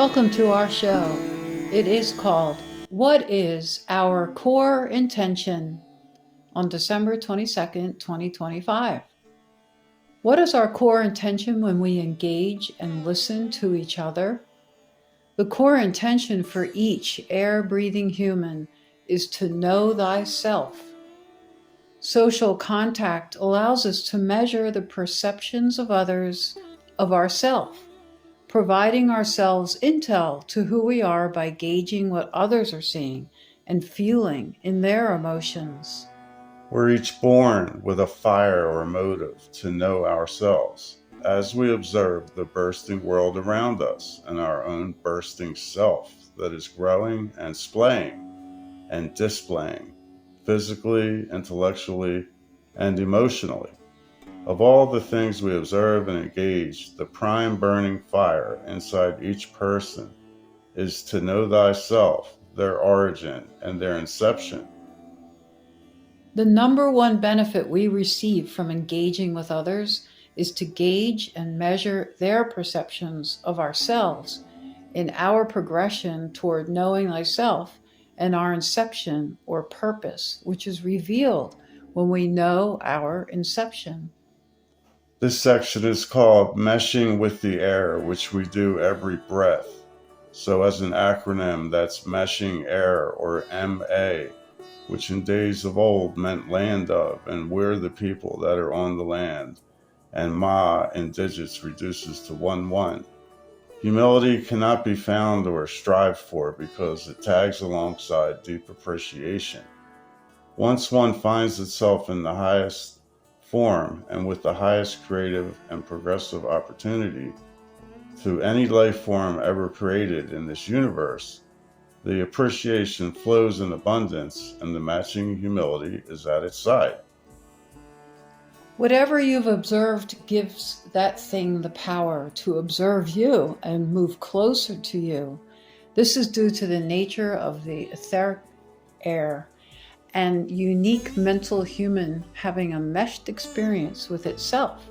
Welcome to our show. It is called What is Our Core Intention on December 22nd, 2025. What is our core intention when we engage and listen to each other? The core intention for each air-breathing human is to know thyself. Social contact allows us to measure the perceptions of others of ourselves, providing ourselves intel to who we are by gauging what others are seeing and feeling in their emotions. We're each born with a fire or motive to know ourselves as we observe the bursting world around us and our own bursting self that is growing and splaying and displaying physically, intellectually, and emotionally. Of all the things we observe and engage, the prime burning fire inside each person is to know thyself, their origin, and their inception. The number one benefit we receive from engaging with others is to gauge and measure their perceptions of ourselves in our progression toward knowing thyself and our inception or purpose, which is revealed when we know our inception. This section is called Meshing with the Air, which we do every breath. So, as an acronym, that's Meshing Air, or MA, which in days of old meant land of, and we're the people that are on the land, and Ma in digits reduces to 1-1. Humility cannot be found or strived for because it tags alongside deep appreciation. Once one finds itself in the highest form and with the highest creative and progressive opportunity to any life form ever created in this universe, the appreciation flows in abundance and the matching humility is at its side. Whatever you've observed gives that thing the power to observe you and move closer to you. This is due to the nature of the etheric air and unique mental human having a meshed experience with itself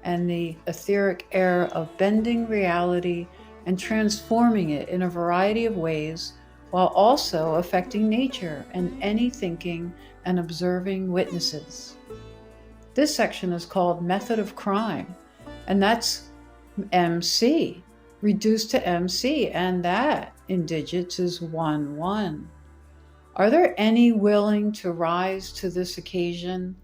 and the etheric air of bending reality and transforming it in a variety of ways while also affecting nature and any thinking and observing witnesses. This section is called Method of Crime, and that's MC, reduced to MC, and that in digits is 1-1. Are there any willing to rise to this occasion?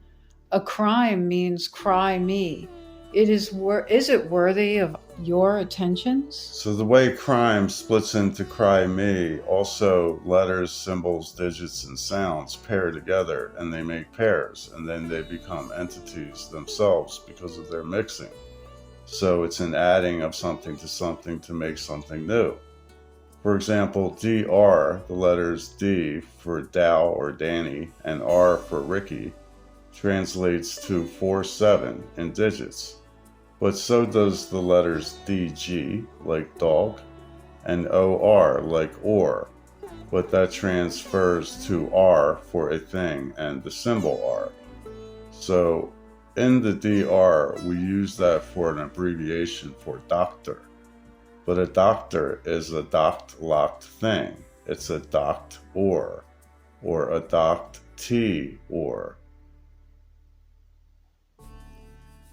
A crime means cry me. Is it worthy of your attentions? So the way crime splits into cry me, also letters, symbols, digits, and sounds pair together and they make pairs, and then they become entities themselves because of their mixing. So it's an adding of something to make something new. For example, DR, the letters D for Dow or Danny, and R for Ricky, translates to 4-7 in digits. But so does the letters DG, like dog, and OR, like or, but that transfers to R for a thing and the symbol R. So in the DR, we use that for an abbreviation for doctor. But a doctor is a docked-locked thing. It's a docked or a docked T or.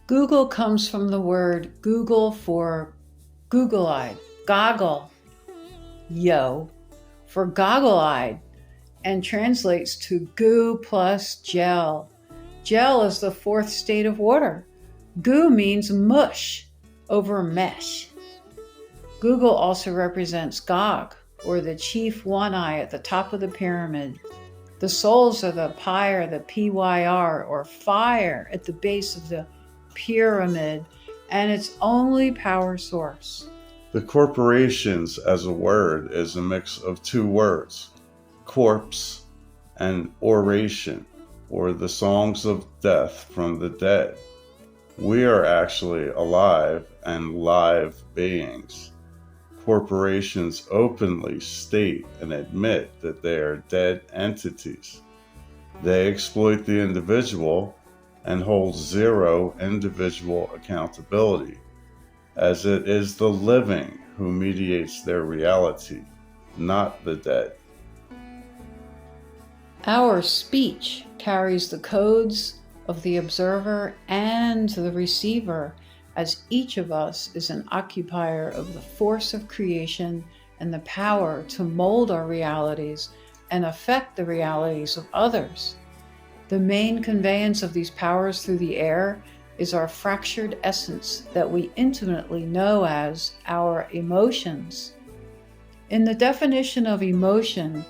Google comes from the word Google for google-eyed, goggle, for goggle-eyed, and translates to goo plus gel. Gel is the fourth state of water. Goo means mush over mesh. Google also represents Gog, or the chief one-eye at the top of the pyramid. The souls are the pyre, the PYR, or fire at the base of the pyramid, and its only power source. The corporations as a word is a mix of two words, corpse and oration, or the songs of death from the dead. We are actually alive and live beings. Corporations openly state and admit that they are dead entities. They exploit the individual and hold zero individual accountability, as it is the living who mediates their reality, not the dead. Our speech carries the codes of the observer and the receiver, as each of us is an occupier of the force of creation and the power to mold our realities and affect the realities of others. The main conveyance of these powers through the air is our fractured essence that we intimately know as our emotions. In the definition of emotion,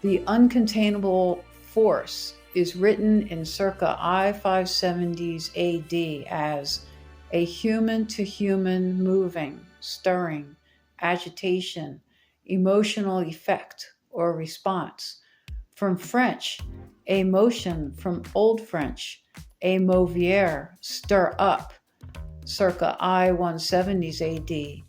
the uncontainable force is written in circa I-570s AD as a human-to-human moving, stirring, agitation, emotional effect or response. From French, emotion, from Old French, émouvoir, stir up, circa I-170s AD.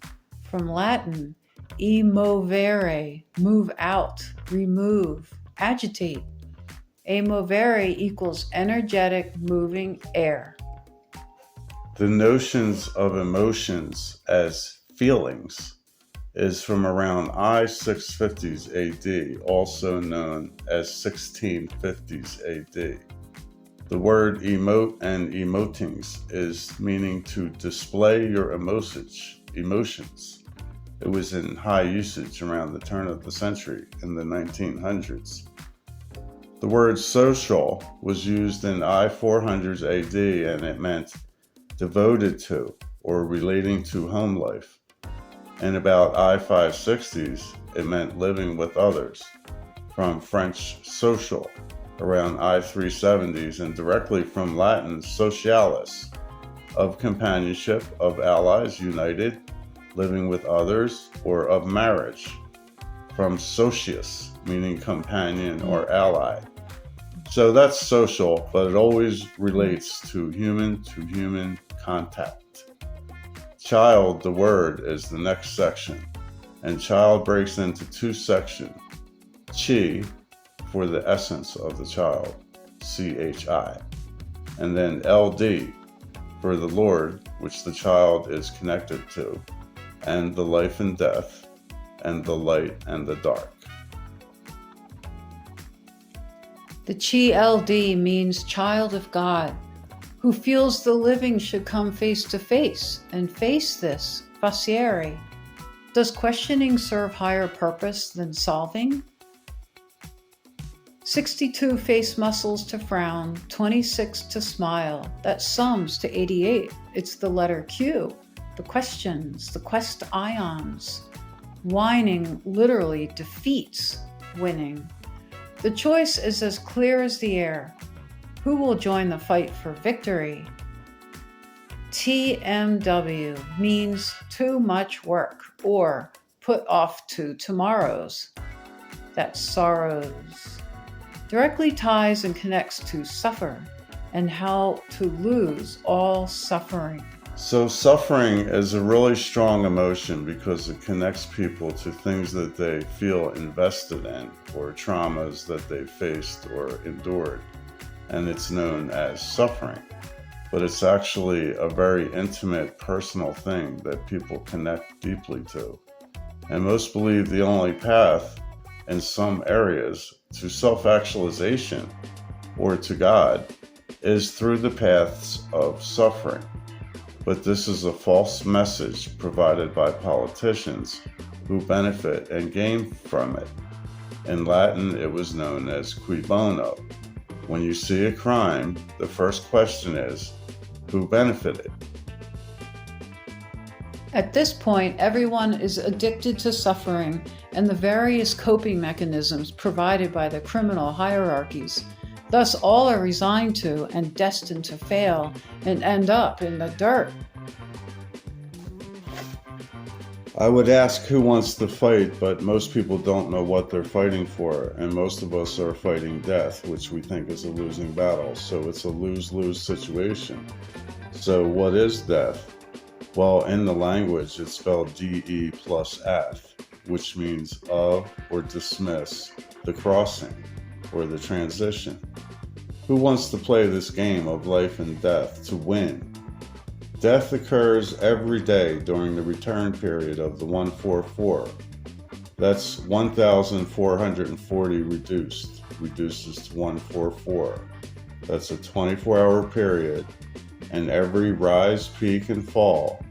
From Latin, emovere, move out, remove, agitate. Emovere equals energetic moving air. The notions of emotions as feelings is from around I-650s AD, also known as 1650s AD. The word emote and emotings is meaning to display your emotions. It was in high usage around the turn of the century in the 1900s. The word social was used in I-400s AD and it meant devoted to or relating to home life. In about I-560s, it meant living with others, from French social around I-370s and directly from Latin socialis, of companionship, of allies united, living with others, or of marriage, from socius, meaning companion or ally. So that's social, but it always relates to human contact. Child, the word, is the next section, and child breaks into two sections. Chi, for the essence of the child, CHI, and then LD, for the Lord, which the child is connected to, and the life and death, and the light and the dark. The Chi LD means child of God, who feels the living should come face to face and face this, facere. Does questioning serve higher purpose than solving? 62 face muscles to frown, 26 to smile. That sums to 88. It's the letter Q, the questions, the quest ions. Whining literally defeats winning. The choice is as clear as the air. Who will join the fight for victory? TMW means too much work or put off to tomorrows. That's sorrows. Directly ties and connects to suffer and how to lose all suffering. So suffering is a really strong emotion because it connects people to things that they feel invested in or traumas that they faced or endured. And it's known as suffering. But it's actually a very intimate, personal thing that people connect deeply to. And most believe the only path in some areas to self-actualization or to God is through the paths of suffering. But this is a false message provided by politicians who benefit and gain from it. In Latin, it was known as cui bono. When you see a crime, the first question is, who benefited? At this point, everyone is addicted to suffering and the various coping mechanisms provided by the criminal hierarchies. Thus, all are resigned to and destined to fail and end up in the dirt. I would ask who wants to fight, but most people don't know what they're fighting for, and most of us are fighting death, which we think is a losing battle. So it's a lose-lose situation. So what is death? Well, in the language, it's spelled DE plus F, which means of or dismiss, the crossing or the transition. Who wants to play this game of life and death to win? Death occurs every day during the return period of the 144. That's 1,440 reduces to 144. That's a 24-hour period, and every rise, peak, and fall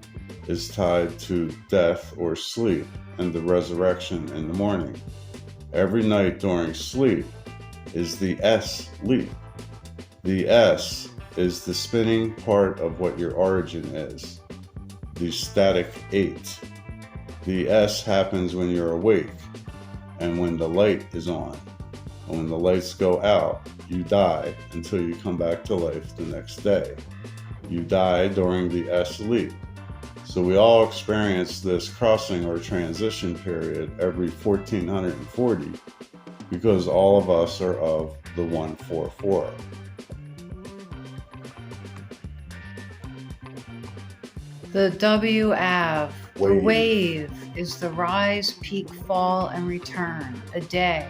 is tied to death or sleep and the resurrection in the morning. Every night during sleep is the S leap. The S is the spinning part of what your origin is, the static 8. The S happens when you're awake and when the light is on. And when the lights go out, you die until you come back to life the next day. You die during the S leap. So we all experience this crossing or transition period every 1440 because all of us are of the 144. The WAV, the wave, is the rise, peak, fall, and return, a day.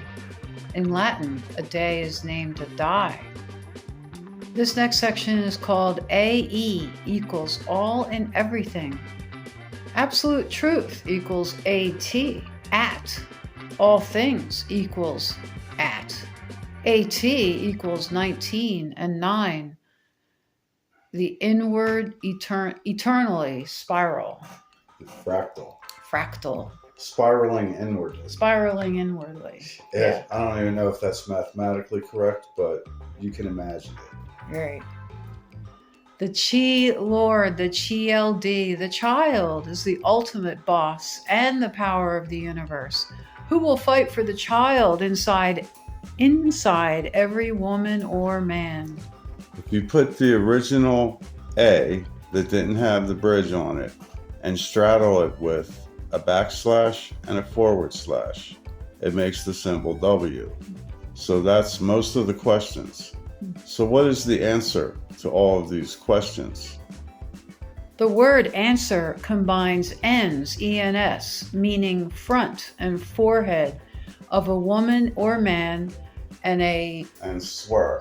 In Latin, a day is named a die. This next section is called AE equals all and everything. Absolute truth equals at. All things equals at. AT equals 19 and 9. The inward eternally spiral. Fractal. Spiraling inwardly. Yeah. I don't even know if that's mathematically correct, but you can imagine it. Right. The Chi Lord, the Chi LD, the child is the ultimate boss and the power of the universe. Who will fight for the child inside every woman or man? If you put the original A that didn't have the bridge on it and straddle it with a backslash and a forward slash, it makes the symbol W. So that's most of the questions. So what is the answer to all of these questions? The word answer combines ENS, ENS, meaning front and forehead of a woman or man, and swer,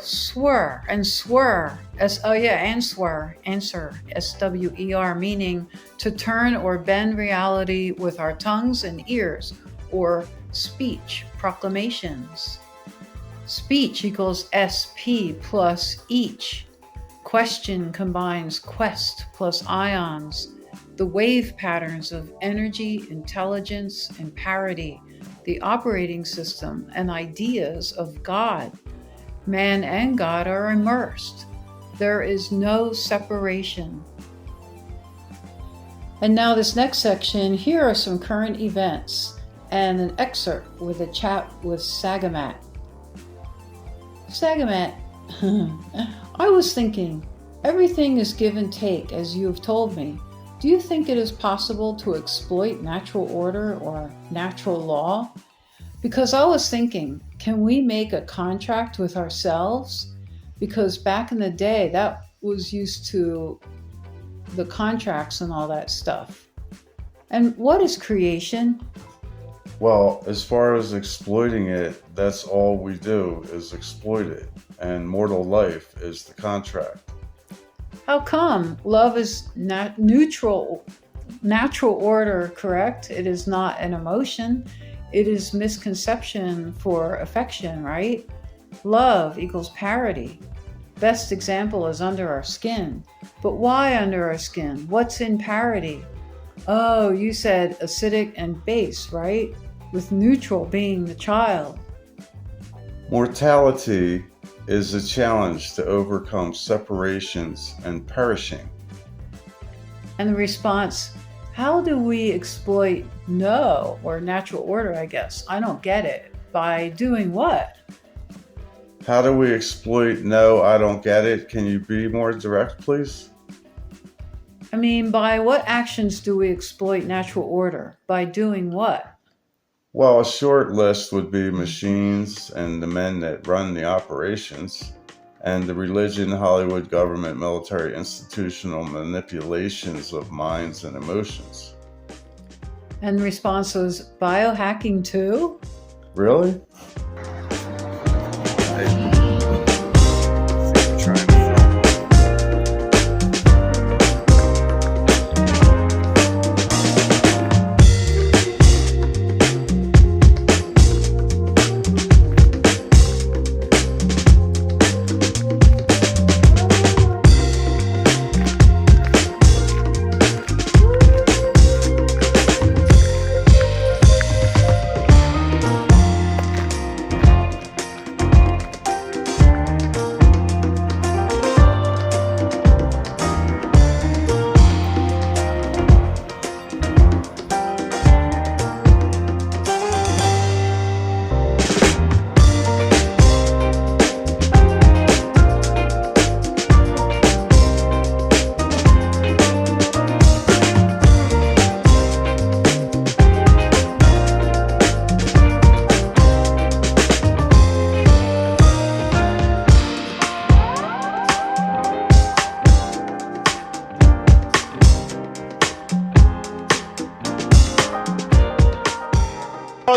answer, SWER, meaning to turn or bend reality with our tongues and ears, or speech, proclamations. Speech equals SP plus each. Question combines quest plus ions, the wave patterns of energy, intelligence, and parity, the operating system and ideas of God. Man and God are immersed. There is no separation. And now this next section, here are some current events and an excerpt with a chat with Sagamat. Sagamat, I was thinking, everything is give and take, as you have told me. Do you think it is possible to exploit natural order or natural law? Because I was thinking, can we make a contract with ourselves? Because back in the day, that was used to the contracts and all that stuff. And what is creation? Well, as far as exploiting it, that's all we do is exploit it. And mortal life is the contract. How come? Love is natural order, correct? It is not an emotion. It is misconception for affection, right? Love equals parity. Best example is under our skin. But why under our skin? What's in parity? Oh, you said acidic and base, right? With neutral being the child. Mortality is a challenge to overcome separations and perishing. And the response, how do we exploit no, or natural order, I guess? I don't get it. By doing what? How do we exploit no, I don't get it? Can you be more direct, please? I mean, by what actions do we exploit natural order? By doing what? Well, a short list would be machines and the men that run the operations, and the religion, Hollywood, government, military, institutional manipulations of minds and emotions. And the response was biohacking too? Really?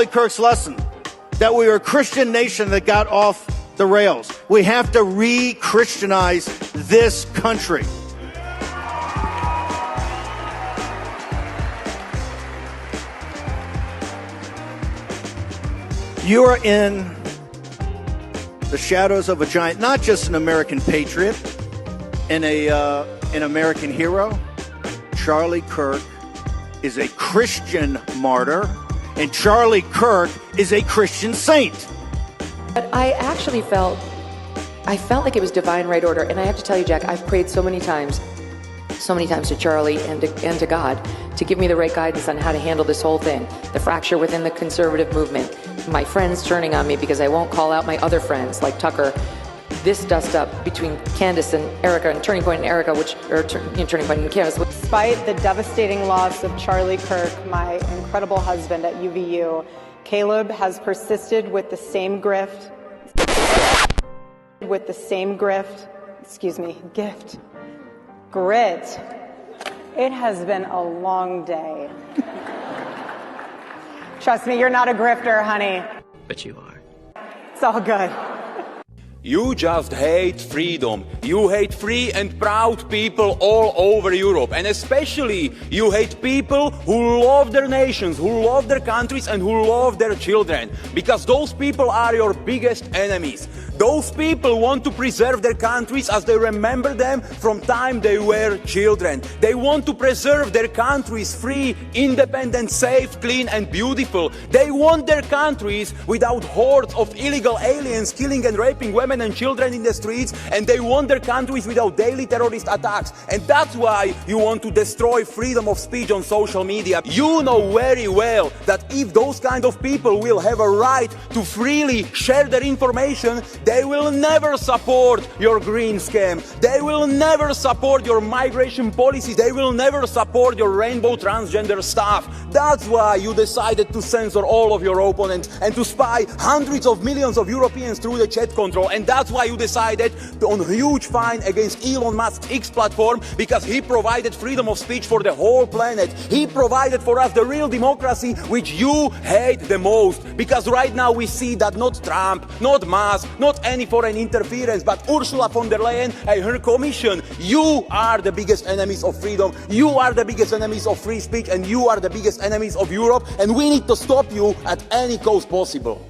Charlie Kirk's lesson that we are a Christian nation that got off the rails. We have to re-Christianize this country. You are in the shadows of a giant, not just an American patriot and an American hero. Charlie Kirk is a Christian martyr, and Charlie Kirk is a Christian saint. But I actually felt like it was divine right order. And I have to tell you, Jack, I've prayed so many times to Charlie and to God to give me the right guidance on how to handle this whole thing. The fracture within the conservative movement, my friends turning on me because I won't call out my other friends like Tucker. This dust up between Candace and Erica, and Turning Point and Erica, Turning Point and Candace. Despite the devastating loss of Charlie Kirk, my incredible husband at UVU, Caleb has persisted with the same gift. Grit. It has been a long day. Trust me, you're not a grifter, honey. But you are. It's all good. You just hate freedom. You hate free and proud people all over Europe. And especially you hate people who love their nations, who love their countries, and who love their children. Because those people are your biggest enemies. Those people want to preserve their countries as they remember them from time they were children. They want to preserve their countries free, independent, safe, clean and beautiful. They want their countries without hordes of illegal aliens killing and raping women and children in the streets, and they want their countries without daily terrorist attacks. And that's why you want to destroy freedom of speech on social media. You know very well that if those kind of people will have a right to freely share their information, they will never support your green scam. They will never support your migration policies. They will never support your rainbow transgender stuff. That's why you decided to censor all of your opponents and to spy hundreds of millions of Europeans through the chat control. And that's why you decided on a huge fine against Elon Musk's X platform, because he provided freedom of speech for the whole planet. He provided for us the real democracy which you hate the most. Because right now we see that not Trump, not Musk, not any foreign interference, but Ursula von der Leyen and her commission. You are the biggest enemies of freedom. You are the biggest enemies of free speech, and you are the biggest enemies of Europe. And we need to stop you at any cost possible.